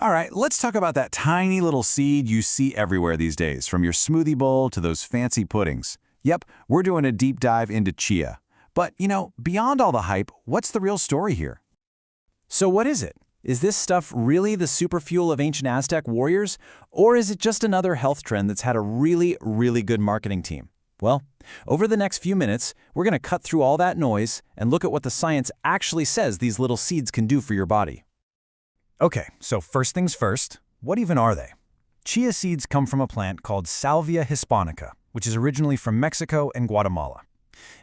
All right, let's talk about that tiny little seed you see everywhere these days, from your smoothie bowl to those fancy puddings. Yep, we're doing a deep dive into chia. But, beyond all the hype, what's the real story here? So what is it? Is this stuff really the superfuel of ancient Aztec warriors? Or is it just another health trend that's had a really, really good marketing team? Well, over the next few minutes, we're going to cut through all that noise and look at what the science actually says these little seeds can do for your body. Okay, so first things first, what even are they? Chia seeds come from a plant called Salvia hispanica, which is originally from Mexico and Guatemala.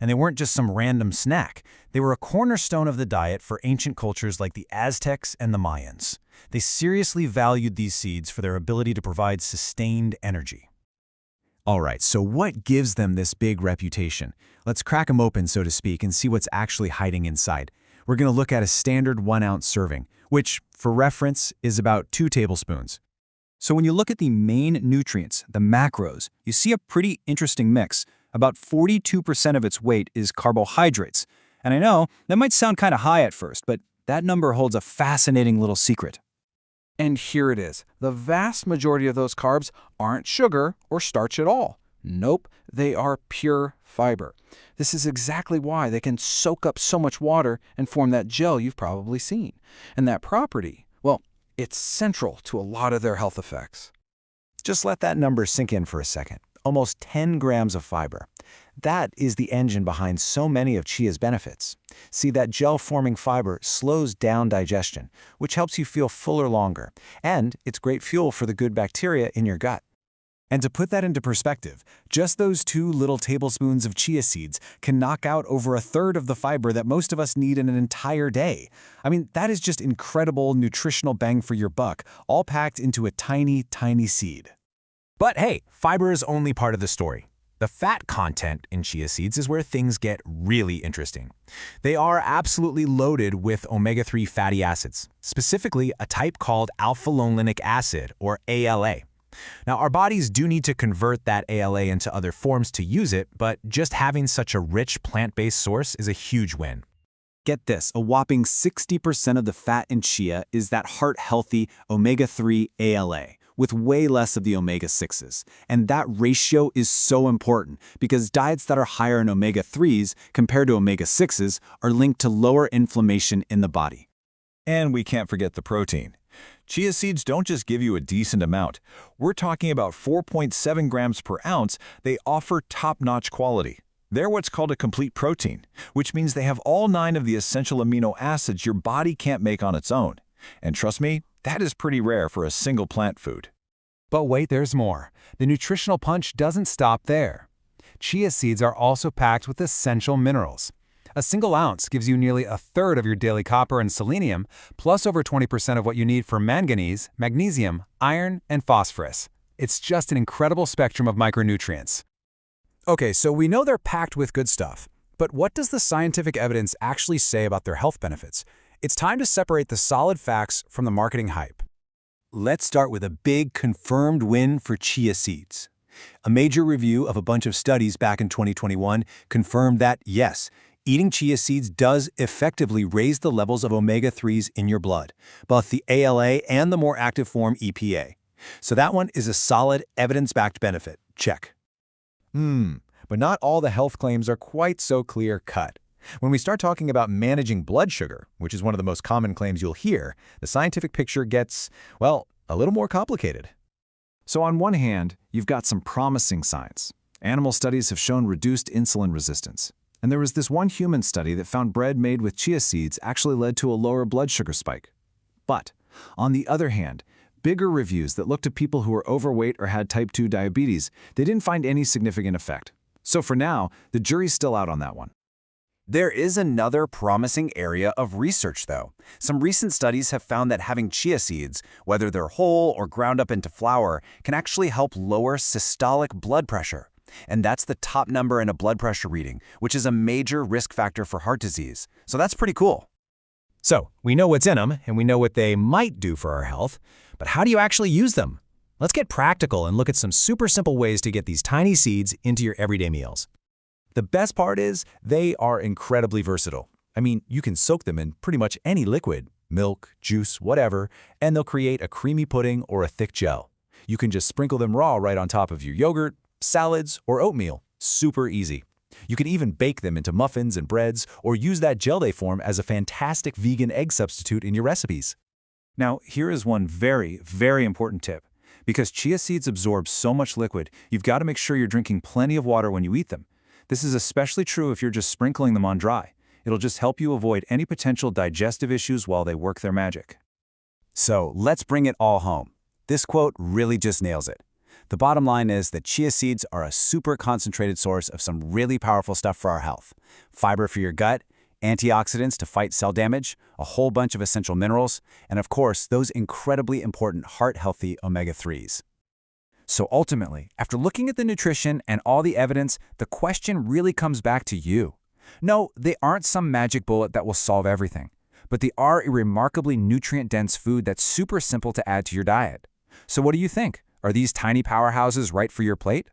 And they weren't just some random snack. They were a cornerstone of the diet for ancient cultures like the Aztecs and the Mayans. They seriously valued these seeds for their ability to provide sustained energy. All right, so what gives them this big reputation? Let's crack them open, so to speak, and see what's actually hiding inside. We're going to look at a standard 1-ounce serving, which, for reference, is about 2 tablespoons. So when you look at the main nutrients, the macros, you see a pretty interesting mix. About 42% of its weight is carbohydrates. And I know, that might sound kind of high at first, but that number holds a fascinating little secret. And here it is. The vast majority of those carbs aren't sugar or starch at all. Nope, they are pure fiber. This is exactly why they can soak up so much water and form that gel you've probably seen. And that property, well, it's central to a lot of their health effects. Just let that number sink in for a second. Almost 10 grams of fiber. That is the engine behind so many of chia's benefits. See, that gel-forming fiber slows down digestion, which helps you feel fuller longer, and it's great fuel for the good bacteria in your gut. And to put that into perspective, just those 2 little tablespoons of chia seeds can knock out over 1/3 of the fiber that most of us need in an entire day. I mean, that is just incredible nutritional bang for your buck, all packed into a tiny, tiny seed. But hey, fiber is only part of the story. The fat content in chia seeds is where things get really interesting. They are absolutely loaded with omega-3 fatty acids, specifically a type called alpha-linolenic acid, or ALA. Now, our bodies do need to convert that ALA into other forms to use it, but just having such a rich plant-based source is a huge win. Get this, a whopping 60% of the fat in chia is that heart-healthy omega-3 ALA, with way less of the omega-6s. And that ratio is so important because diets that are higher in omega-3s compared to omega-6s are linked to lower inflammation in the body. And we can't forget the protein. Chia seeds don't just give you a decent amount. We're talking about 4.7 grams per ounce. They offer top-notch quality. They're what's called a complete protein, which means they have all 9 of the essential amino acids your body can't make on its own. And trust me, that is pretty rare for a single plant food. But wait, there's more. The nutritional punch doesn't stop there. Chia seeds are also packed with essential minerals. A single ounce gives you nearly 1/3 of your daily copper and selenium, plus over 20% of what you need for manganese, magnesium, iron, and phosphorus. It's just an incredible spectrum of micronutrients. Okay, so we know they're packed with good stuff. But what does the scientific evidence actually say about their health benefits? It's time to separate the solid facts from the marketing hype. Let's start with a big confirmed win for chia seeds. A major review of a bunch of studies back in 2021 confirmed that, yes, eating chia seeds does effectively raise the levels of omega-3s in your blood, both the ALA and the more active form EPA. So that one is a solid, evidence-backed benefit. Check. But not all the health claims are quite so clear-cut. When we start talking about managing blood sugar, which is one of the most common claims you'll hear, the scientific picture gets, well, a little more complicated. So on one hand, you've got some promising signs. Animal studies have shown reduced insulin resistance. And there was this one human study that found bread made with chia seeds actually led to a lower blood sugar spike. But, on the other hand, bigger reviews that looked at people who were overweight or had type 2 diabetes, they didn't find any significant effect. So for now, the jury's still out on that one. There is another promising area of research, though. Some recent studies have found that having chia seeds, whether they're whole or ground up into flour, can actually help lower systolic blood pressure. And that's the top number in a blood pressure reading, which is a major risk factor for heart disease. So that's pretty cool. So, we know what's in them, and we know what they might do for our health, but how do you actually use them? Let's get practical and look at some super simple ways to get these tiny seeds into your everyday meals. The best part is, they are incredibly versatile. I mean, you can soak them in pretty much any liquid, milk, juice, whatever, and they'll create a creamy pudding or a thick gel. You can just sprinkle them raw right on top of your yogurt, salads, or oatmeal. Super easy. You can even bake them into muffins and breads or use that gel they form as a fantastic vegan egg substitute in your recipes. Now, here is one very, very important tip. Because chia seeds absorb so much liquid, you've got to make sure you're drinking plenty of water when you eat them. This is especially true if you're just sprinkling them on dry. It'll just help you avoid any potential digestive issues while they work their magic. So let's bring it all home. This quote really just nails it. The bottom line is that chia seeds are a super concentrated source of some really powerful stuff for our health. Fiber for your gut, antioxidants to fight cell damage, a whole bunch of essential minerals, and of course, those incredibly important heart-healthy omega-3s. So ultimately, after looking at the nutrition and all the evidence, the question really comes back to you. No, they aren't some magic bullet that will solve everything, but they are a remarkably nutrient-dense food that's super simple to add to your diet. So what do you think? Are these tiny powerhouses right for your plate?